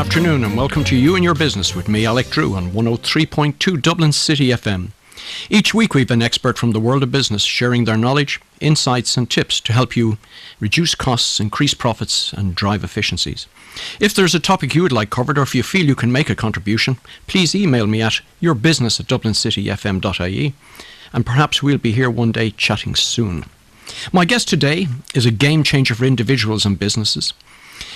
afternoon and welcome to You and Your Business with me, Alec Drew, on 103.2 Dublin City FM. Each week we have an expert from the world of business sharing their knowledge, insights and tips to help you reduce costs, increase profits and drive efficiencies. If there's a topic you would like covered or if you feel you can make a contribution, please email me at yourbusiness@dublincityfm.ie and perhaps we'll be here one day chatting soon. My guest today is a game changer for individuals and businesses.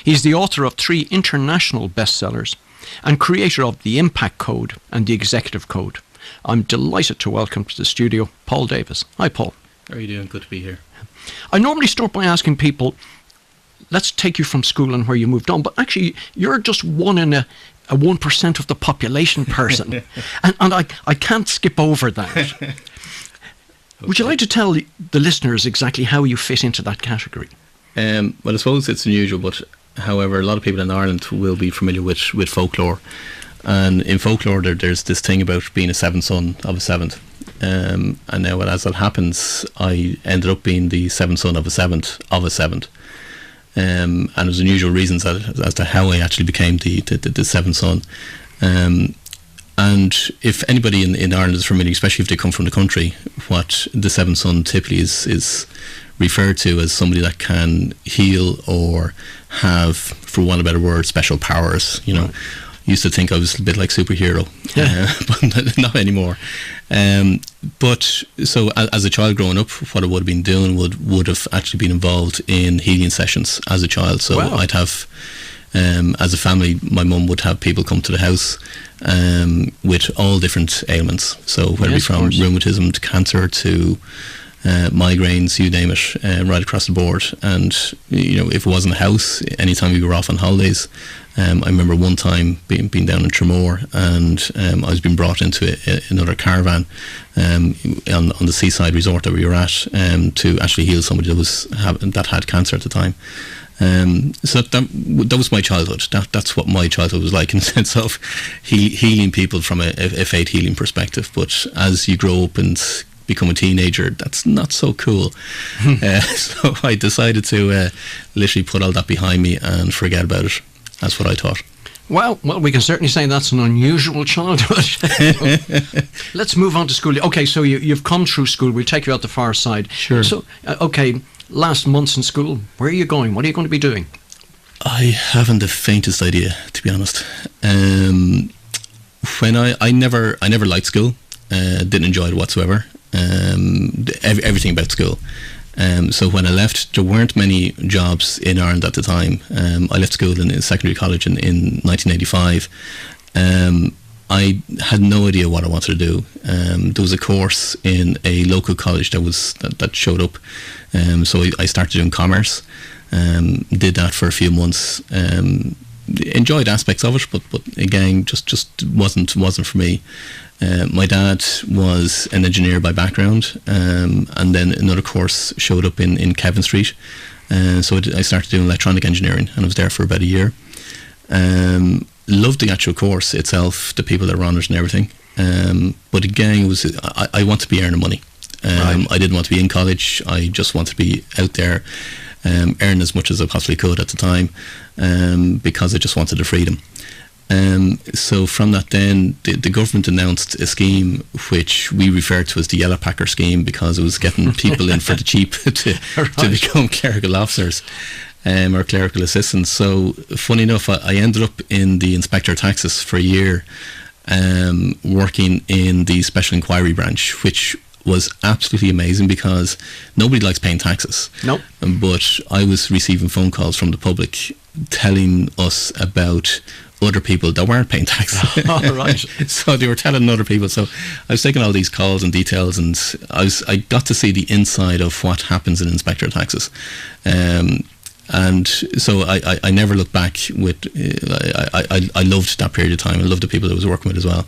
He's the author of 3 international bestsellers and creator of the Impact Code and the Executive Code. I'm delighted to welcome to the studio Paul Davis. Hi, Paul. How are you doing? Good to be here. I normally start by asking people, let's take you from school and where you moved on, but actually you're just one in a 1% of the population person, and I can't skip over that. Okay. Would you like to tell the listeners exactly how you fit into that category? Well, I suppose it's unusual, but however, a lot of people in Ireland will be familiar with folklore. And in folklore, there's this thing about being a seventh son of a seventh. And now, as that happens, I ended up being the seventh son of a seventh of a seventh. And there's unusual reasons as to how I actually became the seventh son. And if anybody in Ireland is familiar, especially if they come from the country, what the seventh son typically is referred to as somebody that can heal or have, for want of a better word, special powers. You know, used to think I was a bit like superhero, but not anymore. But so as a child growing up, what I would have been doing would have actually been involved in healing sessions as a child. So I'd have, as a family, my mum would have people come to the house with all different ailments. So whether it be from rheumatism to cancer to migraines, you name it, right across the board. And you know, if it wasn't a house, anytime we were off on holidays, I remember one time being down in Tremor, and I was being brought into another caravan on the seaside resort that we were at to actually heal somebody that had cancer at the time. So that was my childhood. That's what my childhood was like, in the sense of healing people from a faith healing perspective. But as you grow up and become a teenager, that's not so cool. So I decided to literally put all that behind me and forget about it. That's what I thought. Well, we can certainly say that's an unusual childhood. Let's move on to school. Okay, so you've come through school. We'll take you out the far side. Sure. So, okay, last months in school, where are you going? What are you going to be doing? I haven't the faintest idea, to be honest. When I never liked school. Didn't enjoy it whatsoever. Everything about school. So when I left, there weren't many jobs in Ireland at the time. I left school in secondary college in 1985. I had no idea what I wanted to do. There was a course in a local college that showed up. So I started doing commerce. Did that for a few months. Enjoyed aspects of it, but again, just wasn't for me. My dad was an engineer by background, and then another course showed up in Kevin Street, so I started doing electronic engineering, and I was there for about a year. Loved the actual course itself, the people that were on it and everything, but again, I wanted to be earning money. I didn't want to be in college. I just wanted to be out there, earn as much as I possibly could at the time, because I just wanted the freedom. So from that then, the government announced a scheme which we referred to as the Yellow Packer scheme, because it was getting people in for the cheap to become clerical officers or clerical assistants. So funny enough, I ended up in the Inspector of Taxes for a year, working in the Special Inquiry Branch, which was absolutely amazing because nobody likes paying taxes. Nope. But I was receiving phone calls from the public telling us about other people that weren't paying taxes. Oh, right. So they were telling other people. So I was taking all these calls and details, and I got to see the inside of what happens in Inspector of Taxes. And so I never looked back with. I loved that period of time. I loved the people that I was working with as well.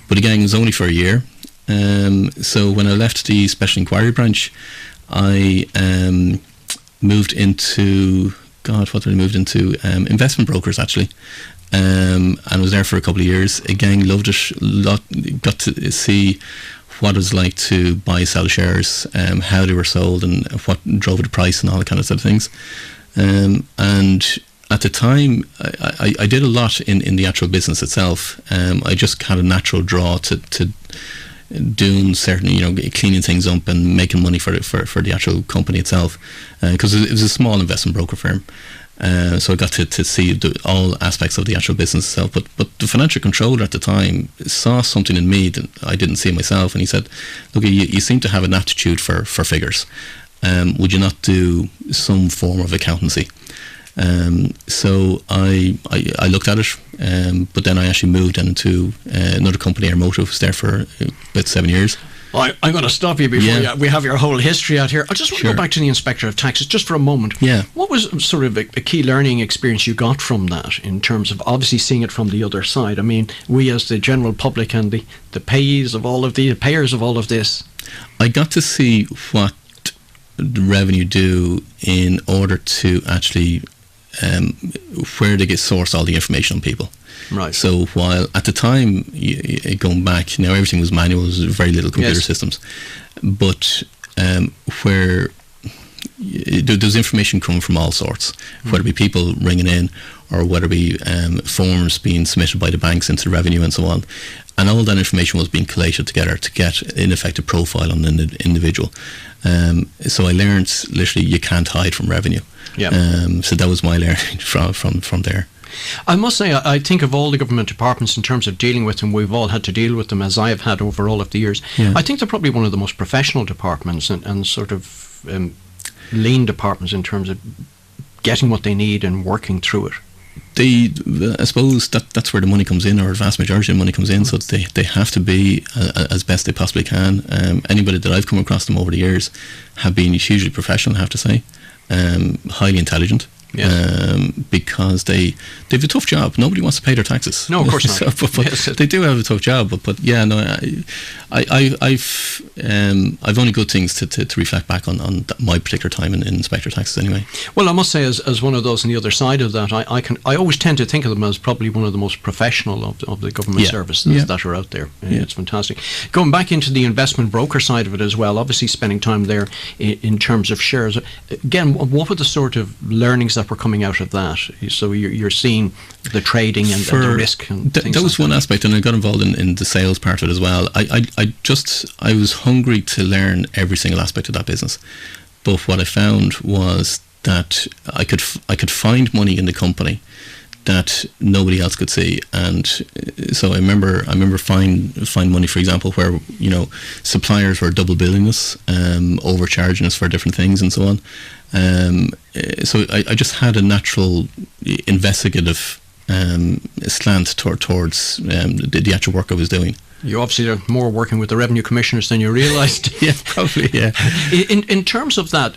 But again, it was only for a year. So when I left the Special Inquiry Branch, I moved into investment brokers, actually. And I was there for a couple of years. Again, loved it. Got to see what it was like to buy, sell shares, how they were sold, and what drove the price, and all that kind of sort of things. And at the time, I did a lot in the actual business itself. I just had a natural draw to doing certain, cleaning things up and making money for the actual company itself, because it was a small investment broker firm. So I got to see all aspects of the actual business itself. But the financial controller at the time saw something in me that I didn't see myself, and he said, "Look, you seem to have an aptitude for figures. Would you not do some form of accountancy?" So I looked at it, but then I actually moved into another company, Airmotive. Was there for about 7 years. Well, I'm going to stop you before we have your whole history out here. I just want to go back to the Inspector of Taxes just for a moment. Yeah. What was sort of a key learning experience you got from that, in terms of obviously seeing it from the other side? I mean, we as the general public and the payers of all of this. I got to see what the revenue do in order to actually where they get source all the information on people. Right. So while at the time, going back, everything was manual, there was very little computer systems, but where there's information coming from all sorts, whether it be people ringing in or whether it be forms being submitted by the banks into the revenue and so on. And all that information was being collated together to get an effective profile on an individual. So I learned literally you can't hide from revenue. Yeah. So that was my learning from there. I must say, I think of all the government departments in terms of dealing with them, we've all had to deal with them, as I have had over all of the years. Yeah. I think they're probably one of the most professional departments and sort of lean departments in terms of getting what they need and working through it. I suppose that's where the money comes in, or the vast majority of the money comes in, so they have to be as best they possibly can. Anybody that I've come across them over the years have been hugely professional, I have to say, highly intelligent. Yes. Because they have a tough job. Nobody wants to pay their taxes. No, of course not. but yes. They do have a tough job. But yeah, no, I've only good things to reflect back on my particular time in Inspector Taxes anyway. Well, I must say, as one of those on the other side of that, I always tend to think of them as probably one of the most professional of the government services that are out there. It's fantastic. Going back into the investment broker side of it as well, obviously spending time there in terms of shares. Again, what were the sort of learnings that were coming out of that? So you're seeing the trading and the risk and things that was one aspect, and I got involved in the sales part of it as well. I was hungry to learn every single aspect of that business, but what I found was that I could find money in the company that nobody else could see. And so I remember find money, for example, where suppliers were double billing us, overcharging us for different things and so on. So I just had a natural investigative slant towards the actual work I was doing. You obviously are more working with the revenue commissioners than you realised. Yeah, probably, yeah. In terms of that,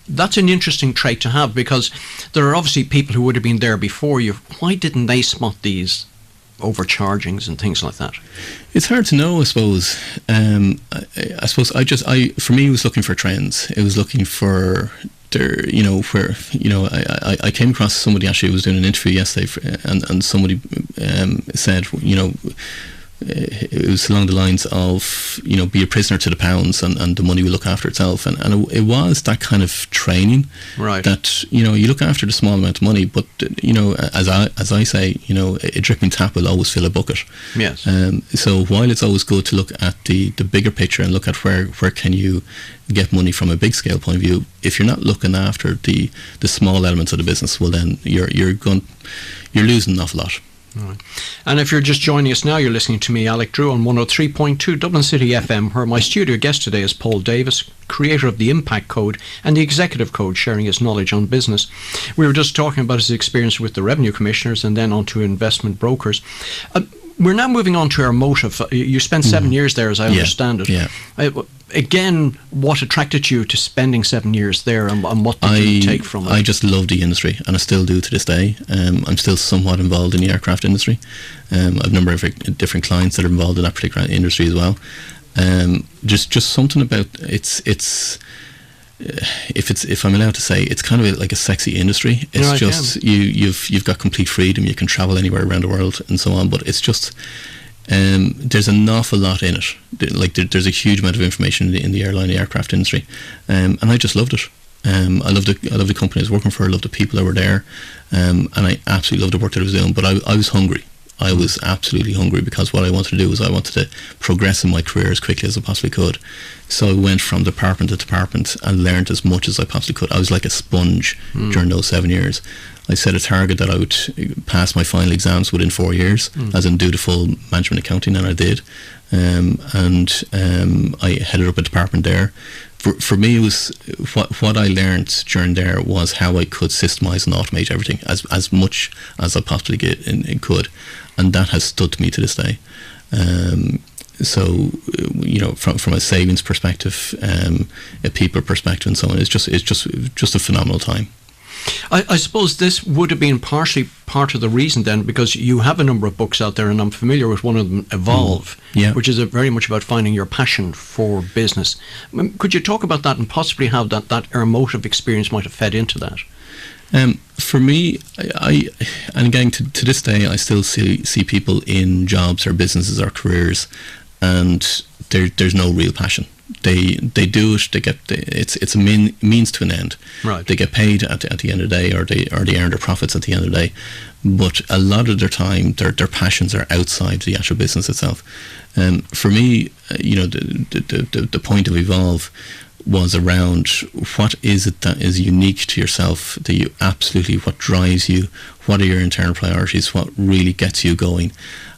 that's an interesting trait to have, because there are obviously people who would have been there before you. Why didn't they spot these overchargings and things like that? It's hard to know, I suppose. I suppose for me, it was looking for trends. It was looking for I came across somebody actually who was doing an interview yesterday, and somebody said, it was along the lines of, be a prisoner to the pounds, and the money will look after itself, and it was that kind of training, right? That you look after the small amount of money, but as I say, a dripping tap will always fill a bucket. Yes. So while it's always good to look at the bigger picture and look at where can you get money from a big scale point of view, if you're not looking after the small elements of the business, well then you're losing an awful lot. Right. And if you're just joining us now, you're listening to me, Alec Drew, on 103.2 Dublin City FM, where my studio guest today is Paul Davis, creator of the Impact Code and the Executive Code, sharing his knowledge on business. We were just talking about his experience with the revenue commissioners and then on to investment brokers. We're now moving on to Airmotive. You spent 7 years there, as I understand it. Yeah. Again, what attracted you to spending 7 years there, and what did you take from it? I just love the industry, and I still do to this day. I'm still somewhat involved in the aircraft industry. I've a number of different clients that are involved in that particular industry as well. Just something about it's. If I'm allowed to say, it's kind of like a sexy industry. It's just you've got complete freedom. You can travel anywhere around the world and so on. But it's just there's an awful lot in it. Like there's a huge amount of information in the aircraft industry, and I just loved it. I loved the company I was working for. I loved the people that were there, and I absolutely loved the work that I was doing. But I was hungry. I was absolutely hungry, because what I wanted to do was I wanted to progress in my career as quickly as I possibly could. So I went from department to department and learned as much as I possibly could. I was like a sponge during those 7 years. I set a target that I would pass my final exams within 4 years, as in do the full management accounting, and I did. I headed up a department there. For me, it was what I learned during there was how I could systemize and automate everything as much as I possibly could, and that has stood to me to this day. So, from a savings perspective, a people perspective, and so on, it's just a phenomenal time. I suppose this would have been partially part of the reason then, because you have a number of books out there, and I'm familiar with one of them, Evolve, which is very much about finding your passion for business. Could you talk about that and possibly how that emotive experience might have fed into that? For me, and again, to this day, I still see people in jobs or businesses or careers, and there's no real passion. They do it. It's a means to an end. Right. They get paid at the end of the day, or they earn their profits at the end of the day. But a lot of their time, their passions are outside the actual business itself. For me, the point of Evolve was around what is it that is unique to yourself, that you absolutely, what drives you, what are your internal priorities, what really gets you going.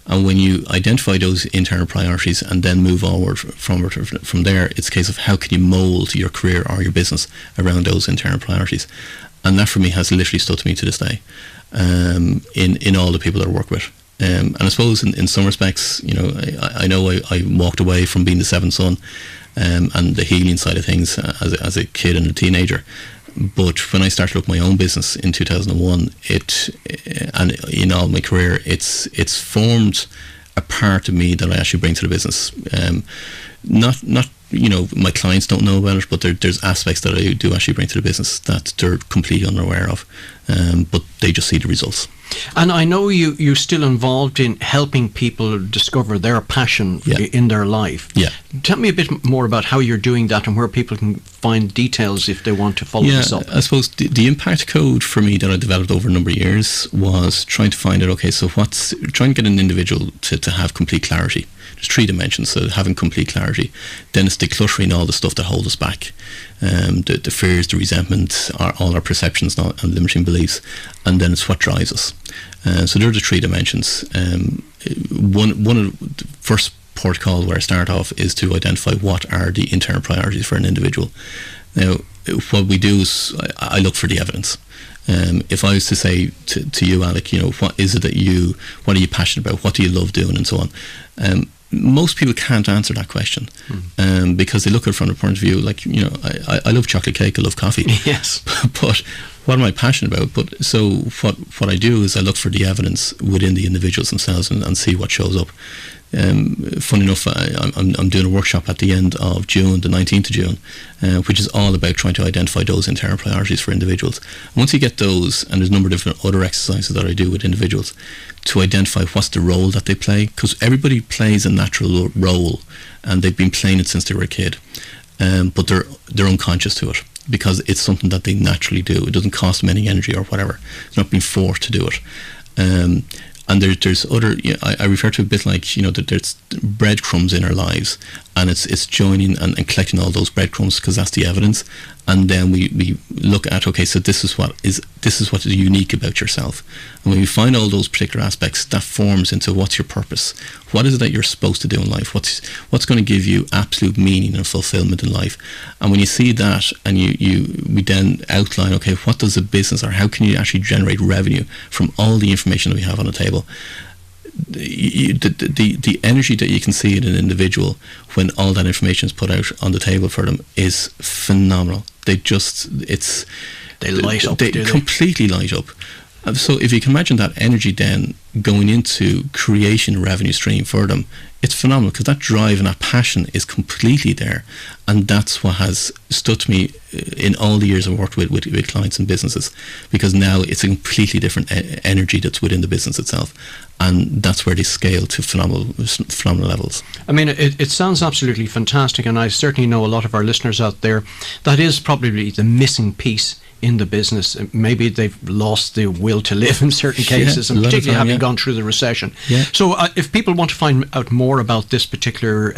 And when you identify those internal priorities and then move forward from there, it's a case of how can you mould your career or your business around those internal priorities. And that for me has literally stood to me to this day, in all the people that I work with. And I suppose in some respects, I know I walked away from being the seventh son and the healing side of things as a kid and a teenager. But when I started up my own business in 2001, and in all my career, it's formed a part of me that I actually bring to the business. Not my clients don't know about it, but there's aspects that I do actually bring to the business that they're completely unaware of, but they just see the results. And I know you're still involved in helping people discover their passion in their life. Yeah. Tell me a bit more about how you're doing that and where people can find details if they want to follow this up. I suppose the impact code for me that I developed over a number of years was trying to find out, okay, so trying to get an individual to have complete clarity. There's 3 dimensions, so having complete clarity. Then it's decluttering all the stuff that holds us back. The fears, the resentment, all our perceptions and limiting beliefs. And then it's what drives us. So there are the 3 dimensions. One of the first port of call where I start off is to identify what are the internal priorities for an individual. Now, what we do is I look for the evidence. If I was to say to you, Alec, what is it what are you passionate about? What do you love doing? And so on. Most people can't answer that question because they look at it from the point of view, like, I love chocolate cake, I love coffee. Yes. But what am I passionate about? But so what I do is I look for the evidence within the individuals themselves and see what shows up. Funny enough, I'm doing a workshop at the end of June, the 19th of June, which is all about trying to identify those internal priorities for individuals. And once you get those, and there's a number of different other exercises that I do with individuals to identify what's the role that they play, because everybody plays a natural role and they've been playing it since they were a kid, but they're unconscious to it because it's something that they naturally do. It doesn't cost them any energy or whatever. They're not being forced to do it. And there's other, I refer to it a bit like, that there's breadcrumbs in our lives, and it's joining and collecting all those breadcrumbs because that's the evidence. And then we look at, okay, so this is what is unique about yourself. And when we find all those particular aspects, that forms into what's your purpose. What is it that you're supposed to do in life? What's going to give you absolute meaning and fulfillment in life? And when you see that, and we then outline, okay, what does a business, or how can you actually generate revenue from all the information that we have on the table? The energy that you can see in an individual when all that information is put out on the table for them is phenomenal. They light up. They completely light up. So if you can imagine that energy then going into creation revenue stream for them, it's phenomenal, because that drive and that passion is completely there, and that's what has stood to me in all the years I've worked with clients and businesses, because now it's a completely different energy that's within the business itself, and that's where they scale to phenomenal levels. I mean, it sounds absolutely fantastic, and I certainly know a lot of our listeners out there, that is probably the missing piece in the business. Maybe they've lost the will to live in certain cases, and particularly having gone through the recession. So if people want to find out more about this particular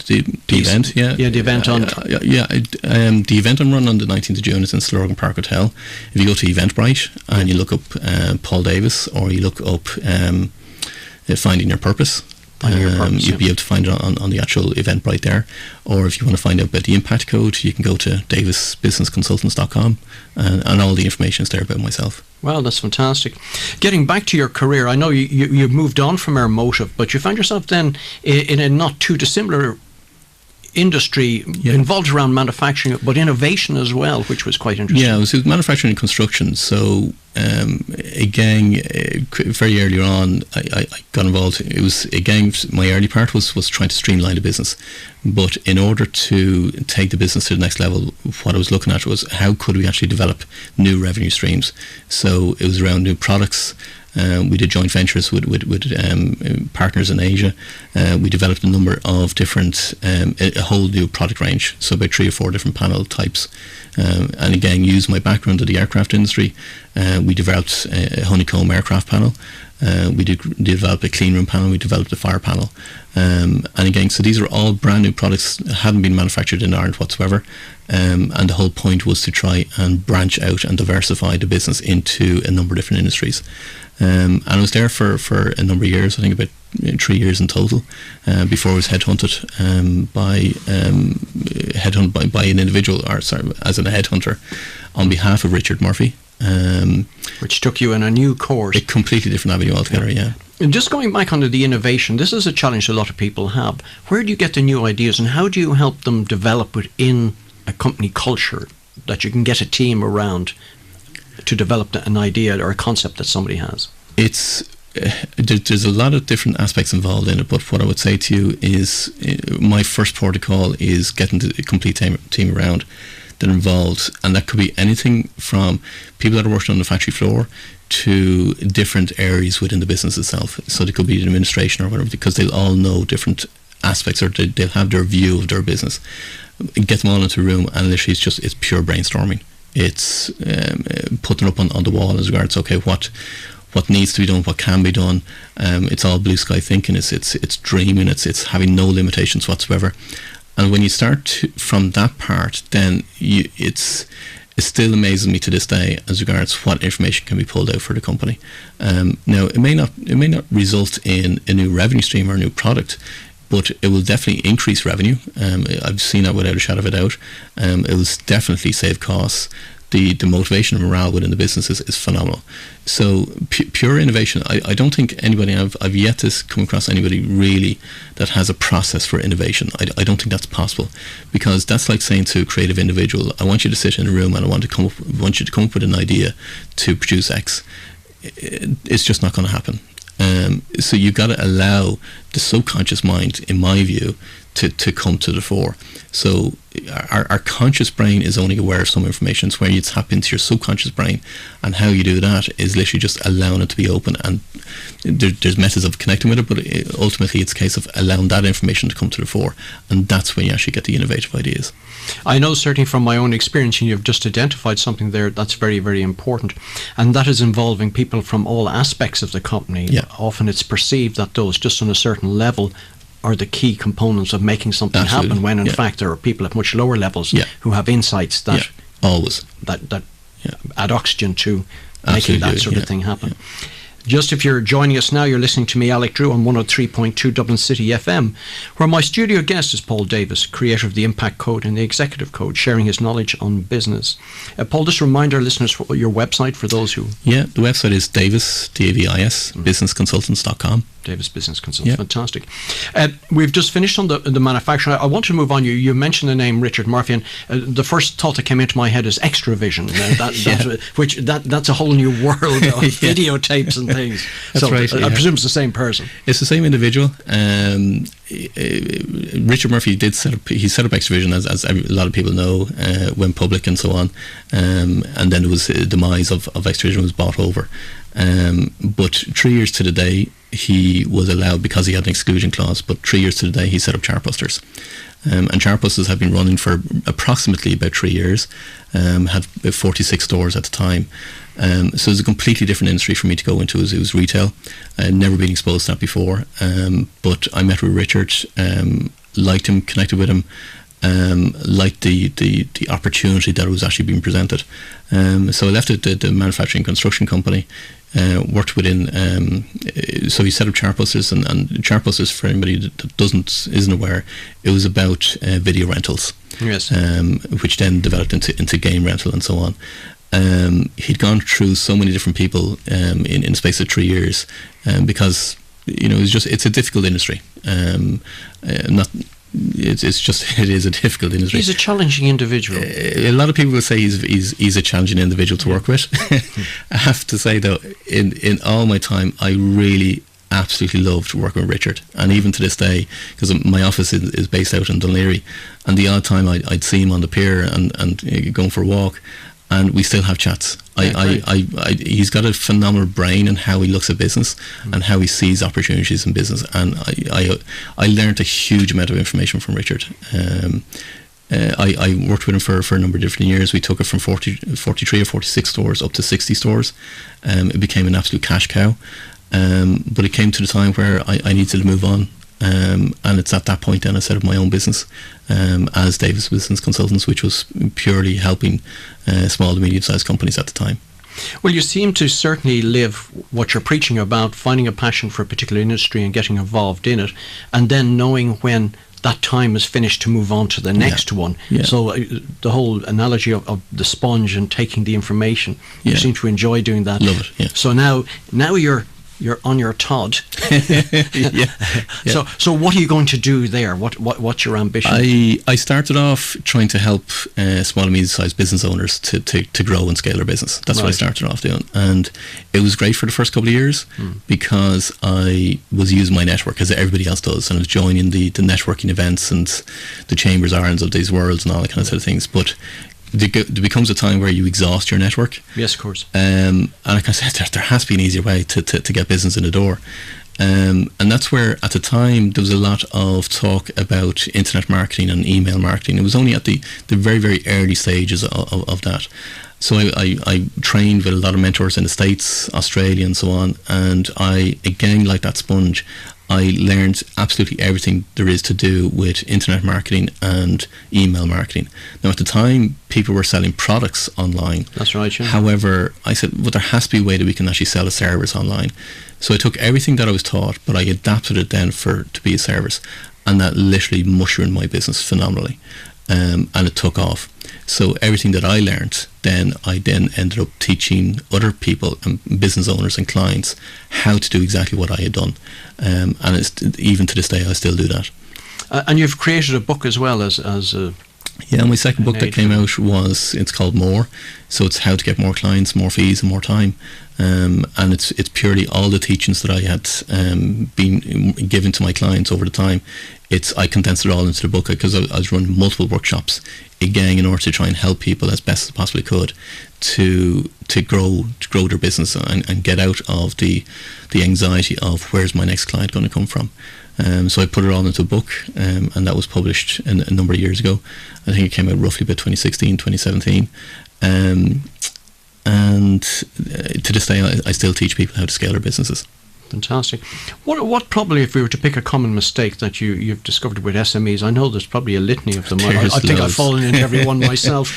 the event, the event on the event I'm running on the 19th of June is in Slorgan Park Hotel. If you go to Eventbrite and you look up Paul Davis, or you look up Finding Your Purpose, you'll be able to find it on the actual Eventbrite there. Or if you want to find out about the impact code, you can go to davisbusinessconsultants.com, and all the information is there about myself. Well, that's fantastic. Getting back to your career, I know you moved on from Airmotive, but you found yourself then in a not too dissimilar industry involved around manufacturing, but innovation as well, which was quite interesting. Yeah, it was manufacturing and construction. So again, very early on, I got involved. It was, again, my early part was trying to streamline the business. But in order to take the business to the next level, what I was looking at was how could we actually develop new revenue streams. So it was around new products. We did joint ventures with partners in Asia. We developed a number of different, a whole new product range, so about 3 or 4 different panel types. And again, used my background in the aircraft industry. We developed a honeycomb aircraft panel. We developed a clean room panel. We developed a fire panel. And again, so these are all brand new products that hadn't been manufactured in Ireland whatsoever. And the whole point was to try and branch out and diversify the business into a number of different industries. And I was there for a number of years, I think about 3 years in total, before I was headhunted by an individual, or sorry, as a headhunter on behalf of Richard Murphy. Which took you in a new course. A completely different avenue altogether, yeah. And just going back onto the innovation, this is a challenge a lot of people have. Where do you get the new ideas, and how do you help them develop within a company culture that you can get a team around to develop an idea or a concept that somebody has? There's a lot of different aspects involved in it, but what I would say to you is my first protocol is getting the complete team around that are involved, and that could be anything from people that are working on the factory floor to different areas within the business itself. So they could be the administration or whatever, because they'll all know different aspects, or they'll have their view of their business. Get them all into a room, and literally it's pure brainstorming. It's putting up on the wall as regards, okay, what needs to be done, what can be done. It's all blue sky thinking. It's dreaming. It's having no limitations whatsoever. And when you start from that part, then it still amazes me to this day as regards what information can be pulled out for the company. Now, it may not result in a new revenue stream or a new product, but it will definitely increase revenue. I've seen that without a shadow of a doubt. It will definitely save costs. The motivation and morale within the business is phenomenal. So pure innovation, I don't think anybody, I've yet to come across anybody really that has a process for innovation. I don't think that's possible, because that's like saying to a creative individual, I want you to sit in a room and I want you to come up with an idea to produce X. It's just not going to happen. So you've got to allow the subconscious mind, in my view, to come to the fore. So our conscious brain is only aware of some information. It's where you tap into your subconscious brain, and how you do that is literally just allowing it to be open. And there's methods of connecting with it, but ultimately it's a case of allowing that information to come to the fore, and that's when you actually get the innovative ideas. I know certainly from my own experience, and you've just identified something there that's very, very important, and that is involving people from all aspects of the company. Yeah. Often it's perceived that those just on a certain level are the key components of making something Absolutely. happen, when in fact there are people at much lower levels who have insights that always that add oxygen to making that sort of thing happen. Just if you're joining us now, you're listening to me, Alec Drew, on 103.2 Dublin City FM, where my studio guest is Paul Davis, creator of the Impact Code and the Executive Code, sharing his knowledge on business. Paul, just remind our listeners what your website for those who... Yeah, the website is Davis, D-A-V-I-S, businessconsultants.com. Davis Business Consultants, fantastic. We've just finished on the manufacturing. I want to move on. You mentioned the name Richard Murphy, and the first thought that came into my head is Extravision, that's a whole new world of videotapes and things. That's so right. I presume it's the same person. It's the same individual. Richard Murphy did set up Xtravision, as a lot of people know, went public and so on, and then there was a demise of Xtravision, was bought over. But 3 years to the day, he was allowed, because he had an exclusion clause, but 3 years to the day he set up Chartbusters. And Chartbusters had been running for approximately about 3 years, had 46 stores at the time. So it was a completely different industry for me to go into. It was retail. I had never been exposed to that before. But I met with Richard, liked him, connected with him, liked the opportunity that was actually being presented. So I left the manufacturing construction company, worked within, so he set up Chartbusters, and Chartbusters, for anybody that isn't aware, it was about video rentals. Yes. Which then developed into game rental and so on. He'd gone through so many different people in the space of 3 years, because it's a difficult industry. It is a difficult industry. He's a challenging individual. A lot of people will say he's a challenging individual to work with. I have to say though, in all my time, I really absolutely loved working with Richard, and even to this day, because my office is based out in Dunleary, and the odd time I'd see him on the pier and going for a walk, and we still have chats. He's got a phenomenal brain in how he looks at business and how he sees opportunities in business, and I learned a huge amount of information from Richard. I worked with him for a number of different years. We took it from 43 or 46 stores up to 60 stores. It became an absolute cash cow, but it came to the time where I needed to move on. And it's at that point then I set up my own business as Davis Business Consultants, which was purely helping small to medium-sized companies at the time. Well, you seem to certainly live what you're preaching about, finding a passion for a particular industry and getting involved in it, and then knowing when that time is finished to move on to the next one. Yeah. So the whole analogy of the sponge and taking the information, you seem to enjoy doing that. Love it, yeah. So now you're on your Todd. Yeah. So what are you going to do there? What's your ambition? I started off trying to help small and medium-sized business owners to grow and scale their business. That's what I started off doing, and it was great for the first couple of years because I was using my network as everybody else does, and I was joining the networking events and the Chambers Irons of these worlds and all that kind of sort of things. But there becomes a time where you exhaust your network. Yes, of course. And like I said, there has to be an easier way to get business in the door. And that's where, at the time, there was a lot of talk about internet marketing and email marketing. It was only at the very, very early stages of that. So I trained with a lot of mentors in the States, Australia and so on. And I, again, like that sponge, I learned absolutely everything there is to do with internet marketing and email marketing. Now, at the time, people were selling products online. That's right, yeah. However, I said, well, there has to be a way that we can actually sell a service online. So I took everything that I was taught, but I adapted it then to be a service. And that literally mushroomed my business phenomenally. And it took off. So everything that I learned, I ended up teaching other people and business owners and clients how to do exactly what I had done. And even to this day, I still do that. And you've created a book as well as a... Yeah, my second book that came out it's called More. So it's how to get more clients, more fees and more time. And it's purely all the teachings that I had been given to my clients over the time. I condensed it all into the book because I was running multiple workshops, again, in order to try and help people as best as possibly could to grow their business and get out of the anxiety of where's my next client going to come from. So I put it all into a book, and that was published a number of years ago. I think it came out roughly about 2016, 2017. And to this day, I still teach people how to scale their businesses. Fantastic. What probably, if we were to pick a common mistake that you've discovered with SMEs, I know there's probably a litany of them. I think I've fallen into every one myself.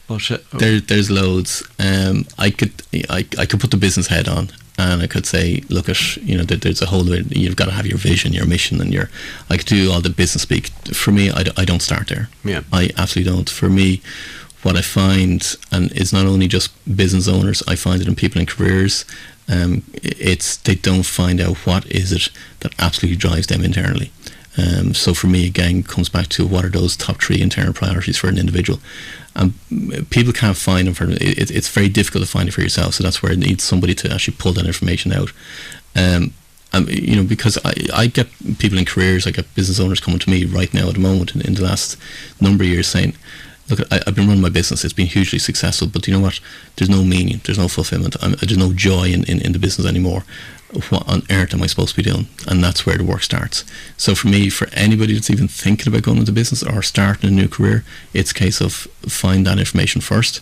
But there's loads. I could put the business head on, and I could say, look at there's a whole. You've got to have your vision, your mission, and I could do all the business speak. For me, I don't start there. Yeah, I absolutely don't. For me, what I find, and it's not only just business owners, I find it in people in careers. They don't find out what is it that absolutely drives them internally. So for me, again, comes back to what are those top 3 internal priorities for an individual. People can't find them. It's very difficult to find it for yourself. So that's where it needs somebody to actually pull that information out. Because I get people in careers, I get business owners coming to me right now at the moment in the last number of years saying, look, I've been running my business, it's been hugely successful, but you know what, there's no meaning, there's no fulfillment, there's no joy in the business anymore. What on earth am I supposed to be doing? And that's where the work starts. So for me, for anybody that's even thinking about going into business or starting a new career, it's a case of find that information first,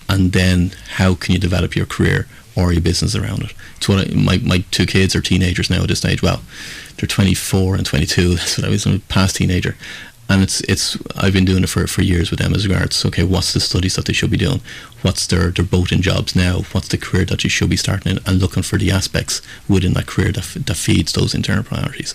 and then how can you develop your career or your business around it. It's what my 2 kids are teenagers now at this stage. Well, they're 24 and 22. That's what I was, past teenager. And it's I've been doing it for years with them as regards, okay, what's the studies that they should be doing? What's they're both in jobs now? What's the career that you should be starting in? And looking for the aspects within that career that feeds those internal priorities.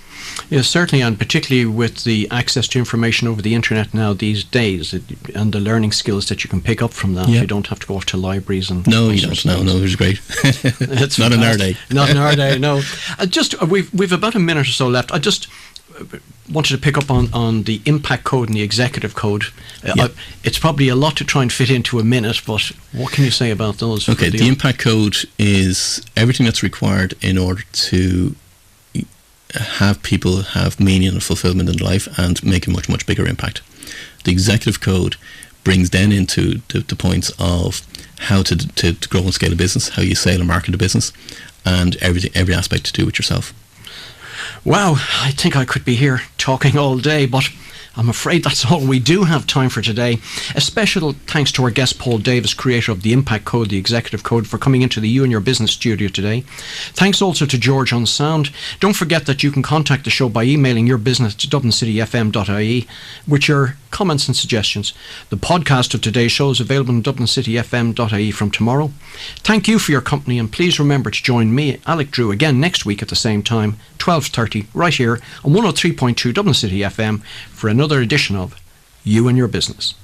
Yes, certainly, and particularly with the access to information over the internet now these days, and the learning skills that you can pick up from that. Yeah. You don't have to go off to libraries and... No, you don't. No, it was great. It's not in our day. Not in our day, no. We've about a minute or so left. I just wanted to pick up on the impact code and the executive code. It's probably a lot to try and fit into a minute, but what can you say about those? Okay, the impact code is everything that's required in order to have people have meaning and fulfillment in life and make a much, much bigger impact. The executive code brings then into the points of how to grow and scale a business, how you sell and market a business, and every aspect to do with yourself. Wow, I think I could be here talking all day, but I'm afraid that's all we do have time for today. A special thanks to our guest Paul Davis, creator of the Impact Code, the Executive Code, for coming into the You and Your Business studio today. Thanks also to George on sound. Don't forget that you can contact the show by emailing your business to dublincityfm.ie with your comments and suggestions. The podcast of today's show is available on dublincityfm.ie from tomorrow. Thank you for your company, and please remember to join me, Alec Drew, again next week at the same time, 12:30, right here on 103.2 Dublin City FM for another edition of You and Your Business.